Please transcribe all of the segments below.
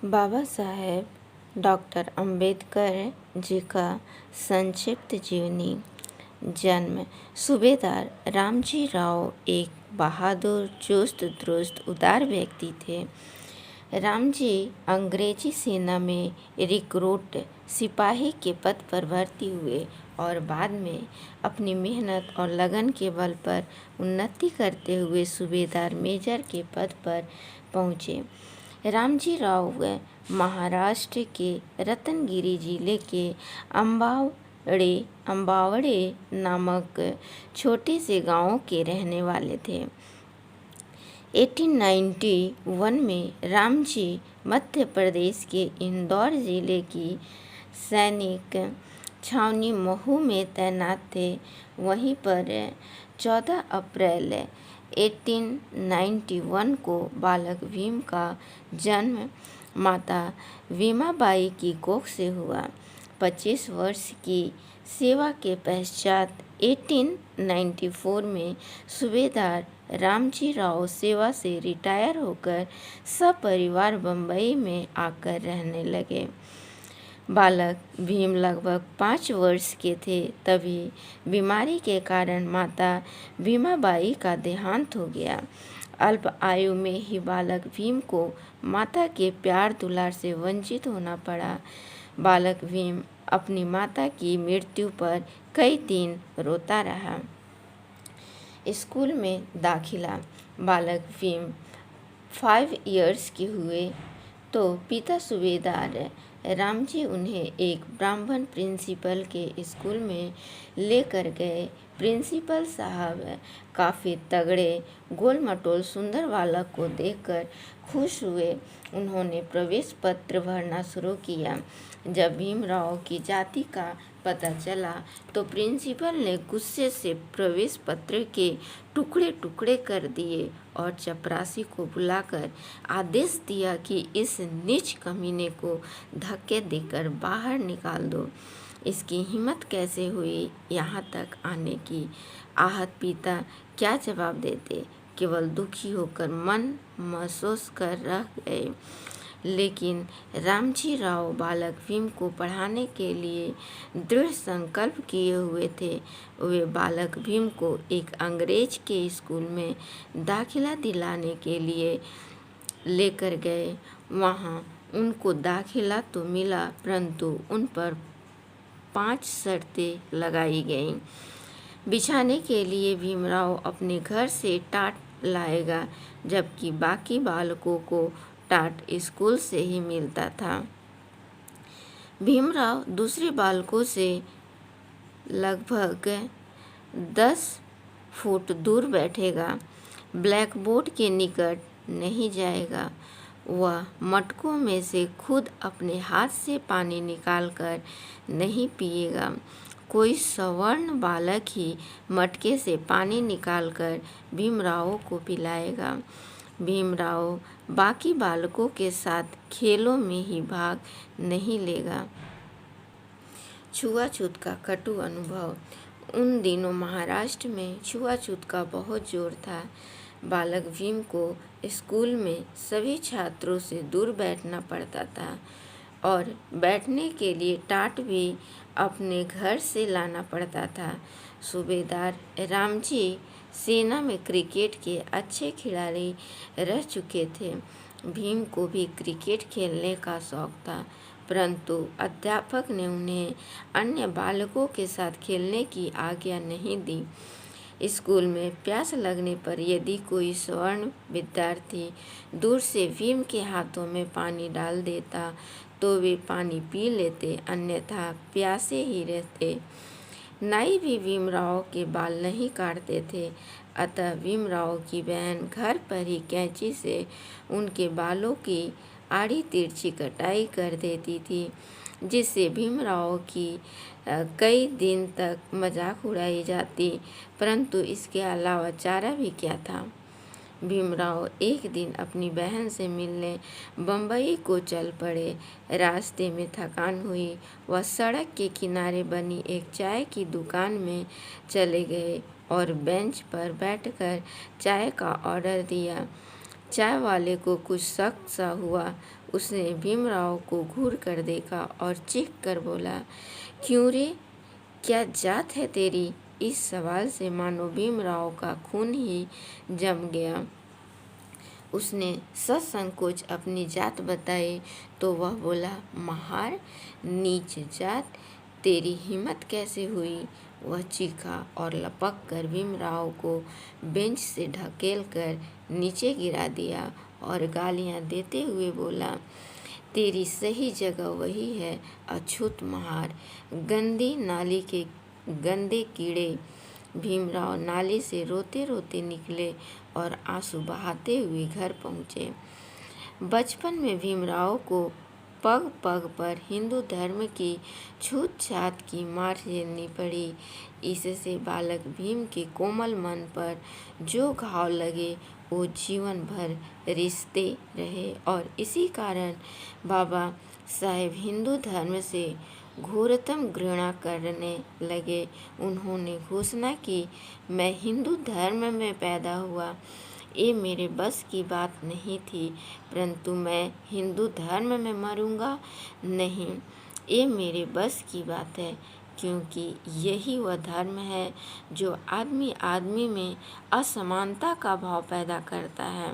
Baba Saheb doctor Ambedkar ji का संक्षिप्त जीवनी। जन्म: सूबेदार रामजी राव एक बहादुर, चुस्त दुरुस्त, उदार व्यक्ति थे। रामजी अंग्रेजी सेना में रिक्रूट सिपाही के पद पर भर्ती हुए और बाद में अपनी मेहनत और लगन के बल पर उन्नति करते हुए सूबेदार मेजर के पद पर पहुँचे। रामजी राव महाराष्ट्र के रत्नागिरी जिले के अम्बावड़े नामक छोटे से गांव के रहने वाले थे। 1891 में रामजी मध्य प्रदेश के इंदौर जिले की सैनिक छावनी महू में तैनात थे। वहीं पर 14 अप्रैल 1891 को बालक भीम का जन्म माता वीमाबाई की कोख से हुआ। 25 वर्ष की सेवा के पश्चात 1894 में सूबेदार रामजी राव सेवा से रिटायर होकर सपरिवार बम्बई में आकर रहने लगे। बालक भीम लगभग 5 वर्ष के थे तभी बीमारी के कारण माता भीमाबाई का देहांत हो गया। अल्प आयु में ही बालक भीम को माता के प्यार दुलार से वंचित होना पड़ा। बालक भीम अपनी माता की मृत्यु पर कई दिन रोता रहा। स्कूल में दाखिला: बालक भीम 5 इयर्स के हुए तो पिता सूबेदार रामजी उन्हें एक ब्राह्मण प्रिंसिपल के स्कूल में लेकर गए। प्रिंसिपल साहब काफ़ी तगड़े, गोल-मटोल, सुंदर बालक को देखकर खुश हुए। उन्होंने प्रवेश पत्र भरना शुरू किया। जब भीमराव की जाति का पता चला तो प्रिंसिपल ने गुस्से से प्रवेश पत्र के टुकड़े टुकड़े कर दिए और चपरासी को बुलाकर आदेश दिया कि इस नीच कमीने को धक्के देकर बाहर निकाल दो। इसकी हिम्मत कैसे हुई यहाँ तक आने की? आहत पिता क्या जवाब देते? केवल दुखी होकर मन महसूस कर रह गए। लेकिन रामजी राव बालक भीम को पढ़ाने के लिए दृढ़ संकल्प किए हुए थे। वे बालक भीम को एक अंग्रेज के स्कूल में दाखिला दिलाने के लिए लेकर गए। वहाँ उनको दाखिला तो मिला परंतु उन पर 5 शर्तें लगाई गईं। बिछाने के लिए भीमराव अपने घर से टाट लाएगा, जबकि बाकी बालकों को टाट स्कूल से ही मिलता था। भीमराव दूसरे बालकों से लगभग 10 फुट दूर बैठेगा, ब्लैक बोर्ड के निकट नहीं जाएगा। वह मटकों में से खुद अपने हाथ से पानी निकालकर नहीं पिएगा। कोई सवर्ण बालक ही मटके से पानी निकालकर भीमराव को पिलाएगा। भीमराव बाकी बालकों के साथ खेलों में ही भाग नहीं लेगा। छुआछूत का कटु अनुभव: उन दिनों महाराष्ट्र में छुआछूत का बहुत जोर था। बालक भीम को स्कूल में सभी छात्रों से दूर बैठना पड़ता था और बैठने के लिए टाट भी अपने घर से लाना पड़ता था। सूबेदार रामजी सेना में क्रिकेट के अच्छे खिलाड़ी रह चुके थे। भीम को भी क्रिकेट खेलने का शौक था, परंतु अध्यापक ने उन्हें अन्य बालकों के साथ खेलने की आज्ञा नहीं दी। स्कूल में प्यास लगने पर यदि कोई स्वर्ण विद्यार्थी दूर से भीम के हाथों में पानी डाल देता तो वे पानी पी लेते, अन्यथा प्यासे ही रहते। नाई भी भीमराव के बाल नहीं काटते थे, अतः भीमराव की बहन घर पर ही कैंची से उनके बालों की आड़ी तिरछी कटाई कर देती थी, जिससे भीमराव की कई दिन तक मजाक उड़ाई जाती। परंतु इसके अलावा चारा भी क्या था। भीमराव एक दिन अपनी बहन से मिलने बम्बई को चल पड़े। रास्ते में थकान हुई, वह सड़क के किनारे बनी एक चाय की दुकान में चले गए और बेंच पर बैठकर चाय का ऑर्डर दिया। चाय वाले को कुछ शक सा हुआ। उसने भीमराव को घूर कर देखा और चीख कर बोला, क्यों रे, क्या जात है तेरी? इस सवाल से मानो भीमराव का खून ही जम गया। उसने ससंकोच अपनी जात बताई तो वह बोला, महार, नीच जात, तेरी हिम्मत कैसे हुई? वह चीखा और लपक कर भीमराव को बेंच से ढकेल कर नीचे गिरा दिया और गालियां देते हुए बोला, तेरी सही जगह वही है, अछूत महार, गंदी नाली के गंदे कीड़े। भीमराव नाली से रोते रोते निकले और आंसू बहाते हुए घर पहुँचे। बचपन में भीमराव को पग पग पर हिंदू धर्म की छूत छात की मार झेलनी पड़ी। इससे बालक भीम के कोमल मन पर जो घाव लगे वो जीवन भर रिश्ते रहे और इसी कारण बाबा साहेब हिंदू धर्म से घोरतम घृणा करने लगे। उन्होंने घोषणा की, मैं हिंदू धर्म में पैदा हुआ, ये मेरे बस की बात नहीं थी, परंतु मैं हिंदू धर्म में मरूंगा नहीं, ये मेरे बस की बात है, क्योंकि यही वह धर्म है जो आदमी आदमी में असमानता का भाव पैदा करता है।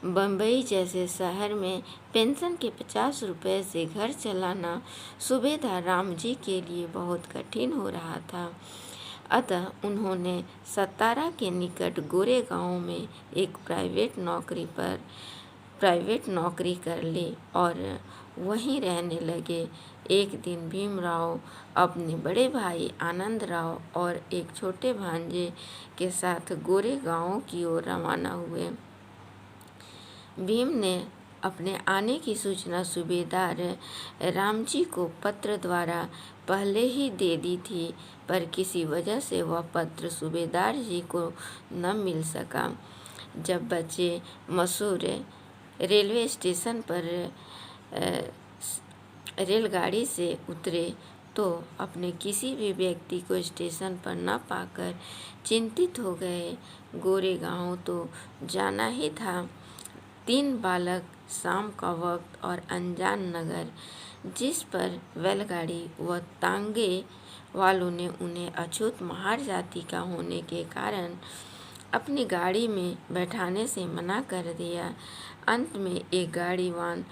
बम्बई जैसे शहर में पेंशन के 50 रुपये से घर चलाना सूबेदार राम जी के लिए बहुत कठिन हो रहा था। अतः उन्होंने सतारा के निकट गोरेगांव में एक प्राइवेट नौकरी कर ली और वहीं रहने लगे। एक दिन भीमराव अपने बड़े भाई आनंदराव और एक छोटे भांजे के साथ गोरेगांव की ओर रवाना हुए। भीम ने अपने आने की सूचना सूबेदार रामजी को पत्र द्वारा पहले ही दे दी थी, पर किसी वजह से वह पत्र सूबेदार जी को न मिल सका। जब बच्चे मसूर रेलवे स्टेशन पर रेलगाड़ी से उतरे तो अपने किसी भी व्यक्ति को स्टेशन पर न पाकर चिंतित हो गए। गोरेगांव तो जाना ही था। 3 बालक, शाम का वक्त और अनजान नगर, जिस पर बैलगाड़ी व तांगे वालों ने उन्हें अछूत महार जाति का होने के कारण अपनी गाड़ी में बैठाने से मना कर दिया। अंत में एक गाड़ीवान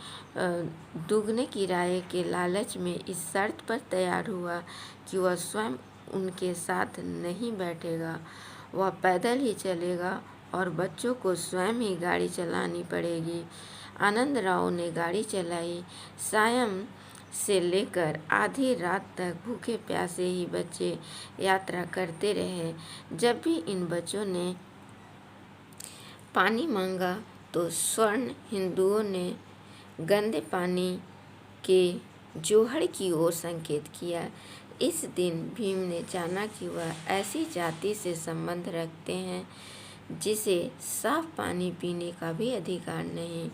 दुगने किराए के लालच में इस शर्त पर तैयार हुआ कि वह स्वयं उनके साथ नहीं बैठेगा, वह पैदल ही चलेगा और बच्चों को स्वयं ही गाड़ी चलानी पड़ेगी। आनंदराव ने गाड़ी चलाई। सायं से लेकर आधी रात तक भूखे प्यासे ही बच्चे यात्रा करते रहे। जब भी इन बच्चों ने पानी मांगा तो स्वर्ण हिंदुओं ने गंदे पानी के जोहड़ की ओर संकेत किया। इस दिन भीम ने जाना कि वह ऐसी जाति से संबंध रखते हैं जिसे साफ पानी पीने का भी अधिकार नहीं।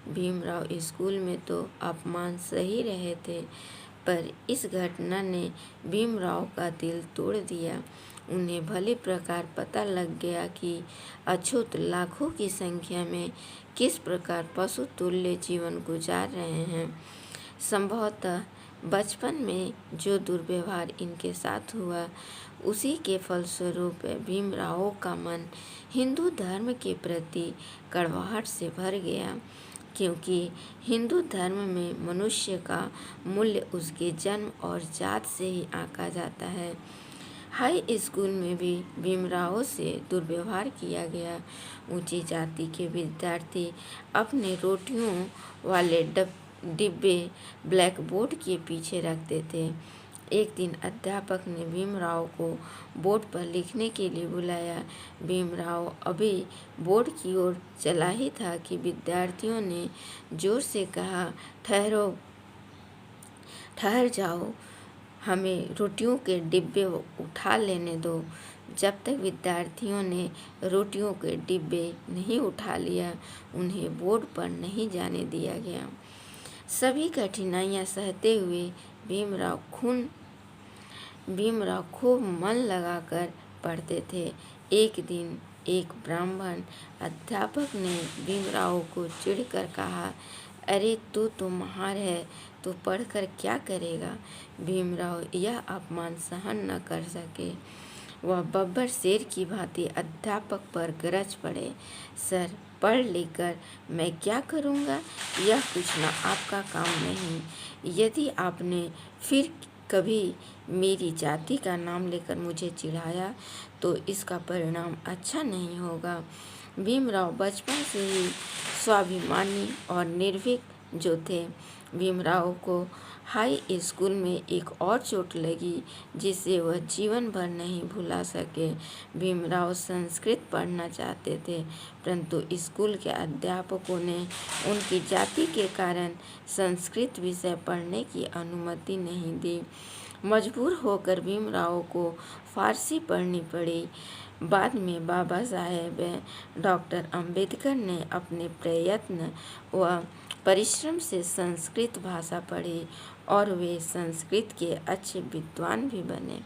भीमराव स्कूल में तो अपमान सही रहे थे, पर इस घटना ने भीमराव का दिल तोड़ दिया। उन्हें भली प्रकार पता लग गया कि अछूत लाखों की संख्या में किस प्रकार पशु तुल्य जीवन गुजार रहे हैं। संभवतः बचपन में जो दुर्व्यवहार इनके साथ हुआ, उसी के फलस्वरूप भीमराव का मन हिंदू धर्म के प्रति कड़वाहट से भर गया, क्योंकि हिंदू धर्म में मनुष्य का मूल्य उसके जन्म और जात से ही आंका जाता है। हाई स्कूल में भी भीमराव से दुर्व्यवहार किया गया। ऊंची जाति के विद्यार्थी अपने रोटियों वाले डिब्बे ब्लैक बोर्ड के पीछे रखते थे। एक दिन अध्यापक ने भीमराव को बोर्ड पर लिखने के लिए बुलाया। भीमराव अभी बोर्ड की ओर चला ही था कि विद्यार्थियों ने जोर से कहा, ठहर जाओ, हमें रोटियों के डिब्बे उठा लेने दो। जब तक विद्यार्थियों ने रोटियों के डिब्बे नहीं उठा लिया, उन्हें बोर्ड पर नहीं जाने दिया गया। सभी कठिनाइयां सहते हुए भीमराव खूब मन लगाकर पढ़ते थे। एक दिन एक ब्राह्मण अध्यापक ने भीमराव को चिढ़कर कहा, अरे तू तो महार है, तू पढ़कर क्या करेगा। भीमराव यह अपमान सहन न कर सके। वह बब्बर शेर की भांति अध्यापक पर गरज पड़े। सर, पढ़ लिख कर मैं क्या करूँगा, यह पूछना आपका काम नहीं। यदि आपने फिर कभी मेरी जाति का नाम लेकर मुझे चिढ़ाया तो इसका परिणाम अच्छा नहीं होगा। भीमराव बचपन से ही स्वाभिमानी और निर्भीक जो थे। भीमराव को हाई स्कूल में एक और चोट लगी जिसे वह जीवन भर नहीं भुला सके। भीमराव संस्कृत पढ़ना चाहते थे, परंतु स्कूल के अध्यापकों ने उनकी जाति के कारण संस्कृत विषय पढ़ने की अनुमति नहीं दी। मजबूर होकर भीमराव को फारसी पढ़नी पड़ी। बाद में बाबा साहेब डॉक्टर अंबेडकर ने अपने प्रयत्न व परिश्रम से संस्कृत भाषा पढ़ी और वे संस्कृत के अच्छे विद्वान भी बने।